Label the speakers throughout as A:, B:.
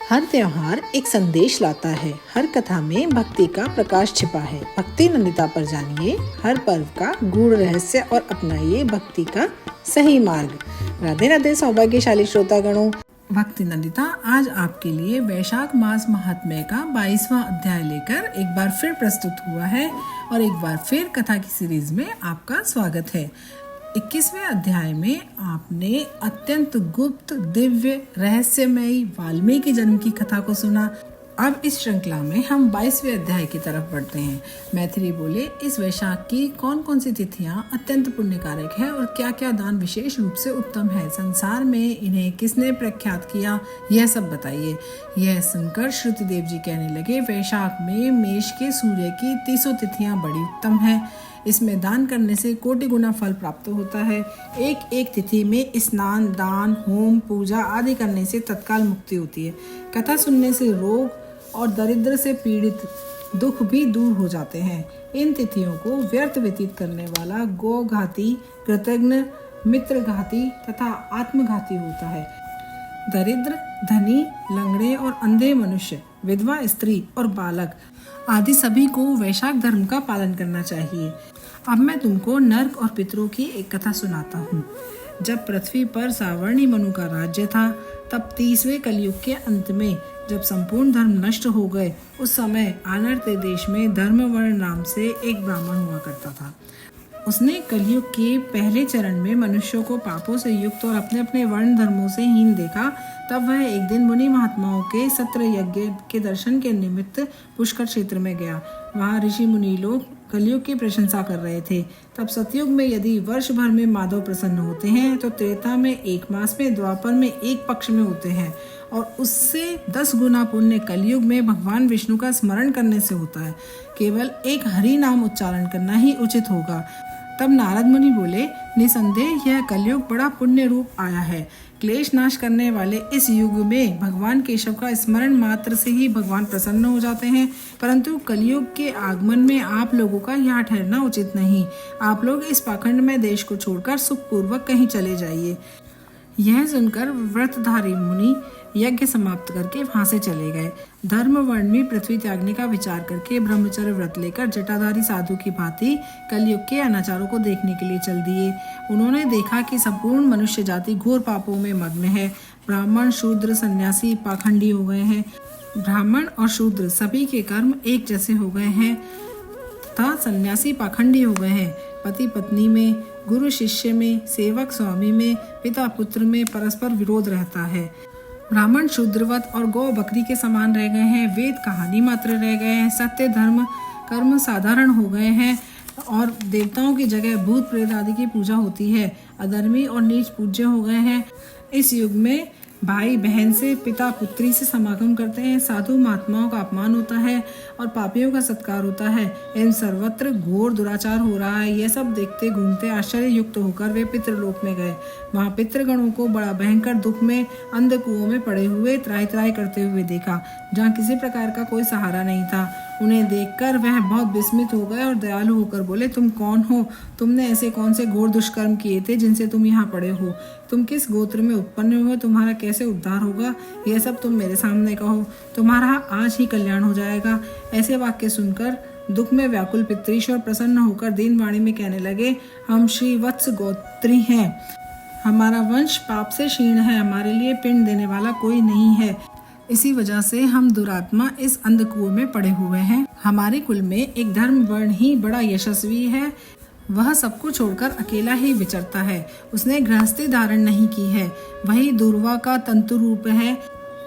A: हर त्योहार एक संदेश लाता है। हर कथा में भक्ति का प्रकाश छिपा है। भक्ति नंदिता पर जानिए हर पर्व का गूढ़ रहस्य और अपनाइए भक्ति का सही मार्ग। राधे राधे सौभाग्यशाली श्रोतागणों, भक्ति नंदिता आज आपके लिए वैशाख मास महात्म्य का 22वां अध्याय लेकर एक बार फिर प्रस्तुत हुआ है और एक बार फिर कथा की सीरीज में आपका स्वागत है। 21वें अध्याय में आपने अत्यंत गुप्त, दिव्य, रहस्यमयी वाल्मीकि जन्म की कथा को सुना। अब इस श्रृंखला में हम 22वें अध्याय की तरफ बढ़ते हैं। मैथिली बोले, इस वैशाख की कौन कौन सी तिथियां अत्यंत पुण्यकारक है और क्या क्या दान विशेष रूप से उत्तम है, संसार में इन्हें किसने प्रख्यात किया, यह सब बताइए। यह सुनकर श्रुतिदेव जी कहने लगे, वैशाख में मेष के सूर्य की 30 तिथियां बड़ी उत्तम है। इसमें दान करने से कोटि गुना फल प्राप्त होता है। एक एक तिथि में स्नान, दान, होम, पूजा आदि करने से तत्काल मुक्ति होती है। कथा सुनने से रोग और दरिद्र से पीड़ित दुख भी दूर हो जाते हैं। इन तिथियों को व्यर्थ व्यतीत करने वाला गोघाती, कृतघ्न, मित्रघाती तथा आत्मघाती होता है। दरिद्र, धनी, लंगड़े और अंधे मनुष्य, विधवा स्त्री और बालक आदि सभी को वैशाख धर्म का पालन करना चाहिए। अब मैं तुमको नर्क और पितरों की एक कथा सुनाता हूँ। जब पृथ्वी पर सावर्णी मनु का राज्य था, तब 30वें कलयुग के अंत में जब संपूर्ण धर्म नष्ट हो गए, उस समय आनर्त देश में धर्मवर्ण नाम से एक ब्राह्मण हुआ करता था। उसने कलयुग के पहले चरण में मनुष्यों को पापों से युक्त और अपने अपने वर्ण धर्मों से हीन देखा। तब वह एक दिन मुनि महात्माओं के सत्र यज्ञ के दर्शन के निमित्त पुष्कर क्षेत्र में गया। वहाँ ऋषि मुनि लोग कलयुग की प्रशंसा कर रहे थे। तब सतयुग में यदि वर्ष भर में माधव प्रसन्न होते हैं, तो त्रेता में 1 मास में, द्वापर में 1 पक्ष में होते हैं और उससे 10 गुना पुण्य कलयुग में भगवान विष्णु का स्मरण करने से होता है। केवल एक हरि नाम उच्चारण करना ही उचित होगा। तब नारद मुनि बोले, निसंदेह यह कलयुग बड़ा पुण्य रूप आया है। क्लेश नाश करने वाले इस युग में भगवान केशव का स्मरण मात्र से ही भगवान प्रसन्न हो जाते हैं, परंतु कलयुग के आगमन में आप लोगों का यहाँ ठहरना उचित नहीं। आप लोग इस पाखंड में देश को छोड़कर सुखपूर्वक कहीं चले जाइए। यह सुनकर व्रतधारी मुनि यज्ञ समाप्त करके वहां से चले गए। धर्मवर्णी पृथ्वी त्यागने का विचार करके ब्रह्मचर्य व्रत लेकर जटाधारी साधु की भांति कलयुग के अनाचारों को देखने के लिए चल दिए। उन्होंने देखा कि संपूर्ण मनुष्य जाति घोर पापों में मग्न है। ब्राह्मण, शूद्र, सन्यासी पाखंडी हो गए हैं। ब्राह्मण और शूद्र सभी के कर्म एक जैसे हो गए हैं तथा सन्यासी पाखंडी हो गए हैं। पति पत्नी में, गुरु शिष्य में, सेवक स्वामी में, पिता पुत्र में परस्पर विरोध रहता है। ब्राह्मण शूद्रवत और गौ बकरी के समान रह गए हैं। वेद कहानी मात्र रह गए हैं। सत्य धर्म कर्म साधारण हो गए हैं और देवताओं की जगह भूत प्रेत आदि की पूजा होती है। अधर्मी और नीच पूज्य हो गए हैं। इस युग में भाई बहन से, पिता पुत्री से समागम करते हैं। साधु महात्माओं का अपमान होता है और पापियों का सत्कार होता है। एवं सर्वत्र घोर दुराचार हो रहा है। यह सब देखते घूमते आश्चर्य युक्त होकर वे पितृलोक में गए। वहाँ पितृगणों को बड़ा भयंकर दुख में अंध कुओं में पड़े हुए त्राहि त्राहि करते हुए देखा, जहाँ किसी प्रकार का कोई सहारा नहीं था। उन्हें देखकर वह बहुत विस्मित हो गए और दयालु होकर बोले, तुम कौन हो? तुमने ऐसे कौन से घोर दुष्कर्म किए थे जिनसे तुम यहाँ पड़े हो? तुम किस गोत्र में उत्पन्न हुए? तुम्हारा कैसे उद्धार होगा? यह सब तुम मेरे सामने कहो। तुम्हारा आज ही कल्याण हो जाएगा। ऐसे वाक्य सुनकर दुख में व्याकुल पितृश्वर प्रसन्न होकर दीन वाणी में कहने लगे, हम श्री वत्स गोत्री हैं। हमारा वंश पाप से क्षीण है। हमारे लिए पिंड देने वाला कोई नहीं है। इसी वजह से हम दुरात्मा इस अंधकुएं में पड़े हुए हैं। हमारे कुल में एक धर्म वर्ण ही बड़ा यशस्वी है। वह सबको छोड़कर अकेला ही विचरता है। उसने गृहस्थी धारण नहीं की है। वही दूर्वा का तंतु रूप है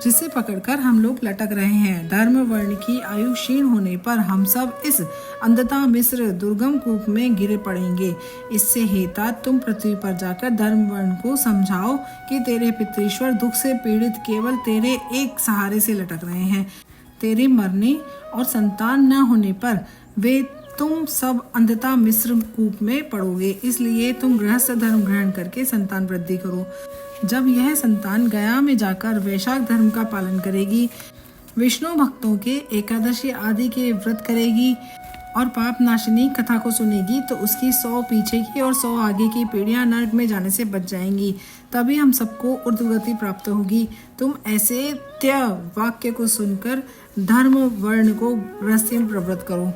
A: जिसे पकड़कर हम लोग लटक रहे हैं। धर्म वर्ण की आयु क्षीण होने पर हम सब इस अंधता मिश्र दुर्गम कूप में गिरे पड़ेंगे। इससे हेता तुम पृथ्वी पर जाकर धर्म वर्ण को समझाओ कि तेरे पितृश्वर दुख से पीड़ित केवल तेरे एक सहारे से लटक रहे हैं। तेरे मरने और संतान न होने पर वे तुम सब अंधता मिश्र कूप में पड़ोगे। इसलिए तुम गृहस्थ धर्म ग्रहण करके संतान वृद्धि करो। जब यह संतान गया में जाकर वैशाख धर्म का पालन करेगी, विष्णु भक्तों के एकादशी आदि के व्रत करेगी और पाप नाशिनी कथा को सुनेगी तो उसकी 100 पीछे की और 100 आगे की पीढ़ियां नरक में जाने से बच जाएंगी। तभी हम सबको ऊर्ध्वगति प्राप्त होगी। तुम ऐसे त्य वाक्य को सुनकर धर्म वर्ण को गृहस्थी में प्रवृत्त करो।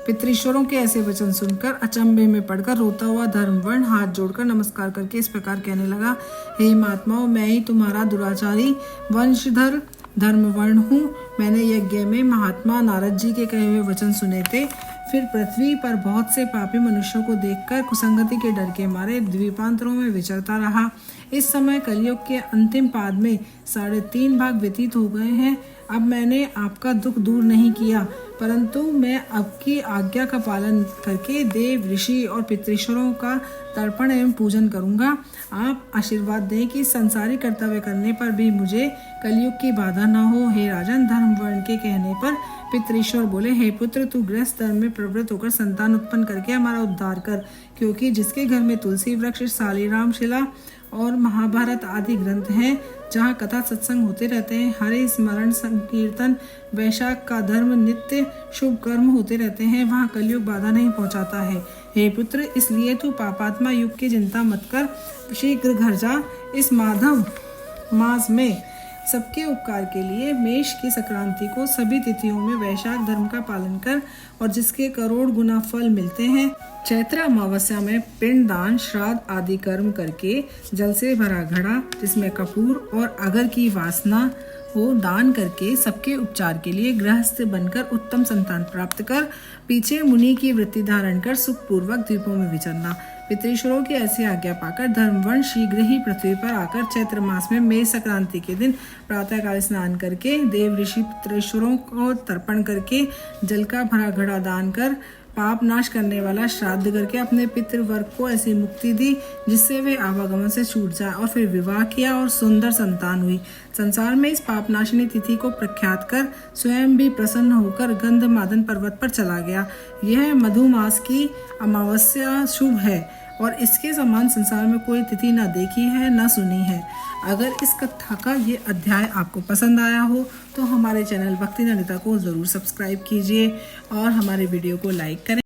A: पितृश्वरों के ऐसे वचन सुनकर अचंभे में पड़कर रोता हुआ धर्मवर्ण हाथ जोड़कर नमस्कार करके इस प्रकार कहने लगा, हे महात्माओं, मैं ही तुम्हारा दुराचारी वंशधर धर्मवर्ण हूँ। मैंने यज्ञ में महात्मा नारद जी के कहे हुए वचन सुने थे। फिर पृथ्वी पर बहुत से पापी मनुष्यों को देखकर कुसंगति के डर के मारे द्वीपांतरों में विचरता रहा। इस समय कलयुग के अंतिम पाद में 3.5 भाग व्यतीत हो गए हैं। अब मैंने आपका दुख दूर नहीं किया, परंतु मैं आपकी आज्ञा का पालन करके देव ऋषि और पितृश्वरों का तर्पण एवं पूजन करूंगा। आप आशीर्वाद दें कि संसारी कर्तव्य करने पर भी मुझे कलयुग की बाधा न हो। हे राजन, धर्मवर्ण के कहने पर पितृश्वर बोले, हे पुत्र, तू गृहस्थ धर्म में प्रवृत्त होकर संतान उत्पन्न करके हमारा उद्धार कर, क्योंकि जिसके घर में तुलसी वृक्ष, शालीराम शिला और महाभारत आदि ग्रंथ हैं, जहाँ कथा सत्संग होते रहते हैं, हरे स्मरण संकीर्तन वैशाख का धर्म नित्य शुभ कर्म होते रहते हैं, वहाँ कलयुग बाधा नहीं पहुँचाता है। हे पुत्र, इसलिए तू पापात्मा युग की चिंता मत कर, शीघ्र घर जा। इस माधव मास में सबके उपकार के लिए मेष की संक्रांति को सभी तिथियों में वैशाख धर्म का पालन कर, और जिसके करोड़ गुना फल मिलते हैं। चैत्र अमावस्या में पिंड दान, श्राद्ध आदि कर्म करके जल से भरा घड़ा जिसमें कपूर और अगर की वासना हो दान करके सबके उपचार के लिए गृहस्थ बनकर उत्तम संतान प्राप्त कर, पीछे मुनि की वृत्ति धारण कर सुखपूर्वक द्वीपों में विचरना। पितृश्वरों की ऐसी आज्ञा पाकर धर्मवर्ण शीघ्र ही पृथ्वी पर आकर चैत्र मास में मेष संक्रांति के दिन प्रातःकाल स्नान करके देव ऋषि पितृश्वरों को तर्पण करके जल का भरा घड़ा दान कर पाप नाश करने वाला श्राद्ध करके अपने पितृवर्ग को ऐसी मुक्ति दी जिससे वे आवागमन से छूट जाए, और फिर विवाह किया और सुंदर संतान हुई। संसार में इस पापनाशिनी तिथि को प्रख्यात कर स्वयं भी प्रसन्न होकर गंधमादन पर्वत पर चला गया। यह मधुमास की अमावस्या शुभ है और इसके समान संसार में कोई तिथि न देखी है न सुनी है। अगर इस कथा का ये अध्याय आपको पसंद आया हो तो हमारे चैनल भक्ति नलिता को ज़रूर सब्सक्राइब कीजिए और हमारे वीडियो को लाइक करें।